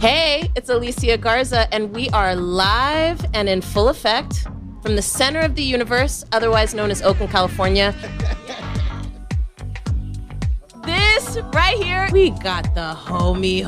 Hey, it's Alicia Garza, and we are live and in full effect from the center of the universe, otherwise known as Oakland, California. This right here, we got the homie.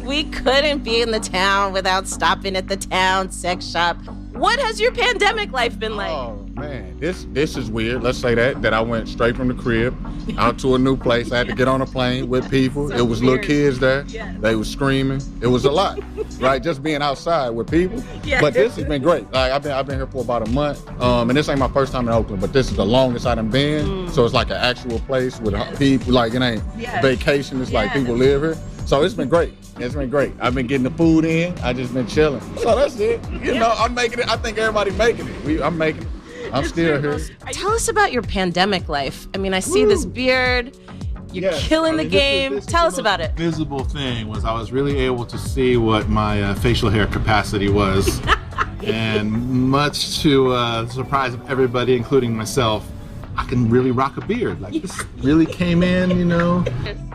We couldn't be in the town without stopping at the town sex shop. What has your pandemic life been like? Oh man, this is weird. Let's say that I went straight from the crib out to a new place. I had to get on a plane with people. So it was weird. little kids there. Yes. They was screaming. It was a lot, right? Just being outside with people. Yes. But this has been great. Like I've been here for about a month, and this ain't my first time in Oakland, but this is the longest I've been. So it's like an actual place with people. Like it ain't vacation. It's like people live here. So it's been great. It's been great. I've been getting the food in. I just been chilling. So that's it. You know, I'm making it. I think everybody making it. I'm making it. I'm still here. Tell us about your pandemic life. I mean, I see this beard. You're killing the game. Tell us about it. Visible thing was I was really able to see what my facial hair capacity was. And much to the surprise of everybody, including myself, I can really rock a beard. Like this really came in, you know.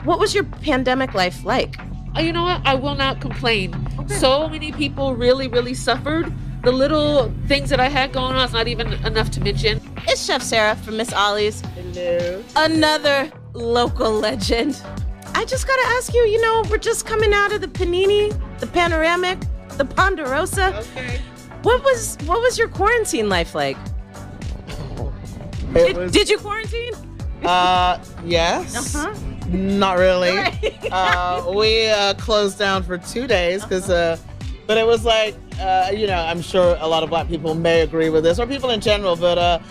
What was your pandemic life like? You know what? I will not complain. Okay. So many people really suffered. The little things that I had going on is not even enough to mention. It's Chef Sarah from Miss Ollie's. Hello. Another local legend. I just gotta ask you, you know, we're just coming out of the Panini, the Panoramic, the Ponderosa. Okay. What was your quarantine life like? Did you quarantine? Yes. Uh-huh. Not really. Right. We closed down for 2 days because, but it was like, you know, I'm sure a lot of Black people may agree with this, or people in general, but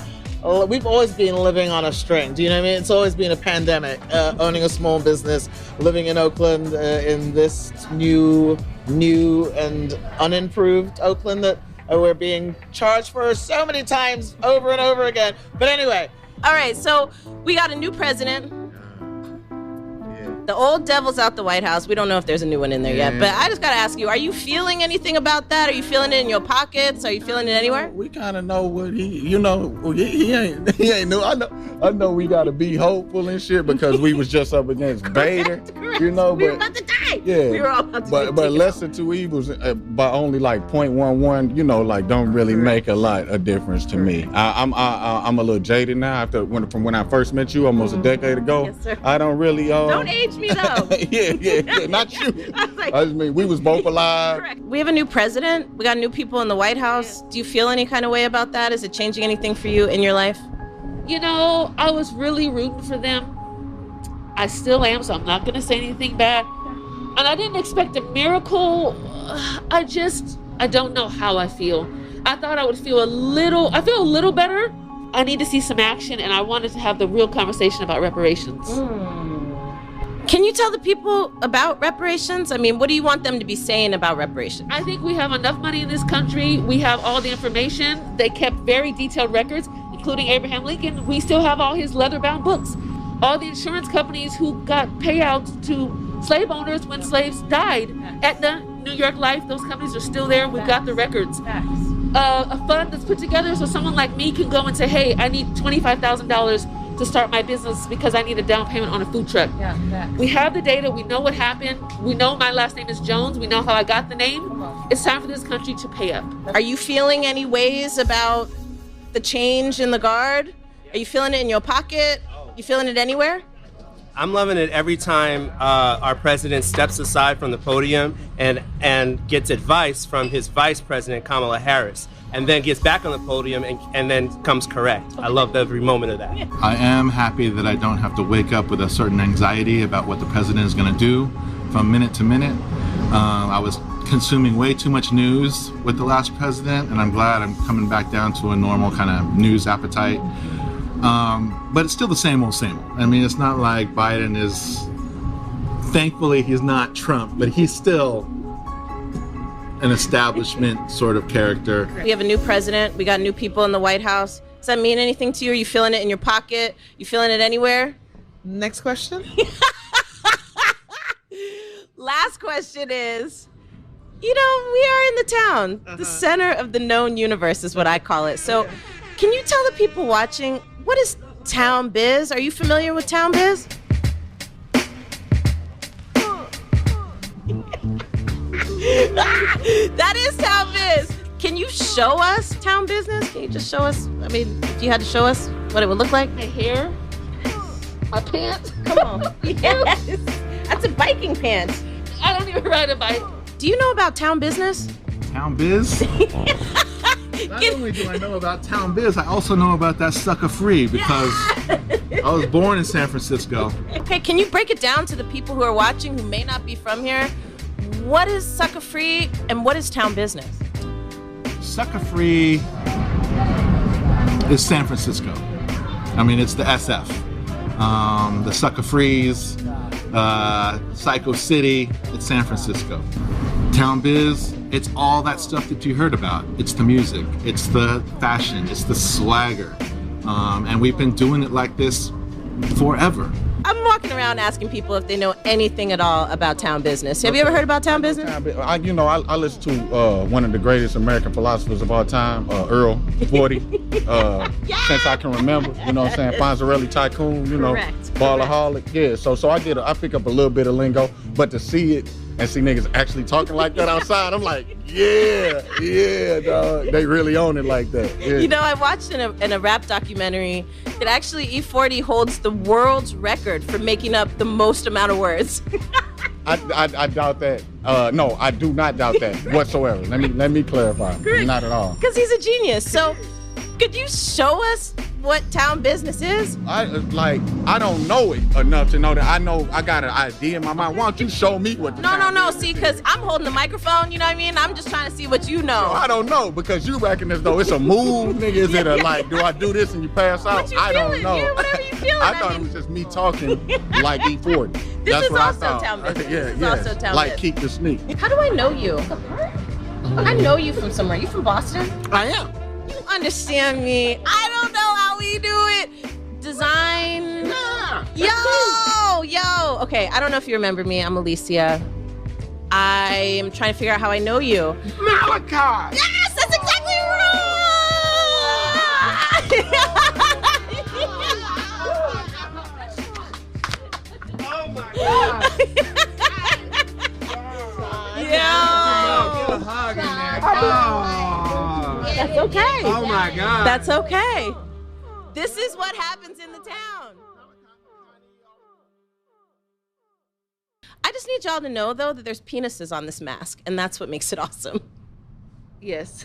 we've always been living on a string. Do you know what I mean? It's always been a pandemic. Owning a small business, living in Oakland, in this new and unimproved Oakland that we're being charged for so many times over and over again. But anyway. All right, so we got a new president. The old devil's out the White House. We don't know if there's a new one in there yet, but I just gotta ask you, are you feeling anything about that? Are you feeling it in your pockets? Are you feeling it anywhere? We kind of know what he ain't new. I know we gotta be hopeful and shit because we was just up against Bader, Correct. you know. We were but about to die. yeah, We were all about to but die. lesser two evils by only like 0.11, you know, like don't really make a lot of difference to me. I'm a little jaded now from when I first met you almost a decade ago. Yes, sir. I don't really Don't age me though. yeah, not you. Like, I just mean we was both alive. correct. We have a new president. We got new people in the White House. Do you feel any kind of way about that? Is it changing anything for you in your life? You know, I was really rooting for them. I still am, so I'm not going to say anything bad. And I didn't expect a miracle. I don't know how I feel. I thought I would feel a little better. I need to see some action, and I wanted to have the real conversation about reparations. Can you tell the people about reparations? I mean, what do you want them to be saying about reparations? I think we have enough money in this country. We have all the information. They kept very detailed records, including Abraham Lincoln. We still have all his leather-bound books. All the insurance companies who got payouts to slave owners when slaves died. Aetna, New York Life, those companies are still there. We've got the records. A fund that's put together so someone like me can go and say, hey, I need $25,000 to start my business because I need a down payment on a food truck. We have the data. We know what happened. We know my last name is Jones. We know how I got the name. It's time for this country to pay up. Are you feeling any ways about the change in the Guard? Are you feeling it in your pocket? You feeling it anywhere? I'm loving it every time our president steps aside from the podium and gets advice from his vice president, Kamala Harris, and then gets back on the podium and then comes correct. I love every moment of that. I am happy that I don't have to wake up with a certain anxiety about what the president is going to do from minute to minute. I was consuming way too much news with the last president, and I'm glad I'm coming back down to a normal kind of news appetite. But it's still the same old. I mean, it's not like Biden is, thankfully he's not Trump, but he's still an establishment sort of character. We have a new president. We got new people in the White House. Does that mean anything to you? Are you feeling it in your pocket? You feeling it anywhere? Next question. Last question is, you know, we are in the town. The center of the known universe is what I call it. So can you tell the people watching, what is Town Biz? Are you familiar with Town Biz? That is Town Biz. Can you show us Town Business? Can you just show us? I mean, if you had to show us what it would look like. My hair, my pants. Come on. Yes. That's a biking pants. I don't even ride a bike. Do you know about Town Business? Town Biz? Not only do I know about Town Biz, I also know about that sucker free because I was born in San Francisco. Okay, can you break it down to the people who are watching who may not be from here? What is sucker free and what is Town Business? Sucker free is San Francisco. I mean, it's the SF. The sucker frees, Psycho City, it's San Francisco. Town Biz, it's all that stuff that you heard about. It's the music, it's the fashion, it's the swagger. And we've been doing it like this forever. I'm walking around asking people if they know anything at all about Town Business. Have you ever heard about Town Business? I listen to one of the greatest American philosophers of all time, Earl 40. Since I can remember, you know what I'm saying? Fonzarelli Tycoon, you know, Ballaholic. Yeah, so I pick up a little bit of lingo, but to see it and see niggas actually talking like that outside, I'm like, yeah, dog. They really own it like that. Yeah. You know, I watched in a rap documentary that actually E40 holds the world's record for making up the most amount of words. I doubt that. No, I do not doubt that whatsoever. Let me clarify. Great. Not at all. Because he's a genius. So, could you show us what Town Business is? I don't know it enough to know that I got an idea in my mind. Why don't you show me what? No. See, because I'm holding the microphone. You know what I mean? I'm just trying to see what you know. No, I don't know because you reckon as though it's a move, nigga. Is it a do I do this and you pass out? I don't know. Yeah, whatever you feeling. I thought it was just me talking like E40. This That's is what also I thought. Town Business. Yeah, This is also Town like Business. keep the sneak. How do I know you? I know you from somewhere. You from Boston? I am. You understand me. I don't know how we do it. Design. Yo. Okay, I don't know if you remember me. I'm Alicia. I am trying to figure out how I know you. Malachi! Yes, that's exactly Oh my God! Yo. Get a hug in there. That's okay. Oh my God. That's okay. This is what happens in the town. I just need y'all to know, though, that there's penises on this mask, and that's what makes it awesome. Yes.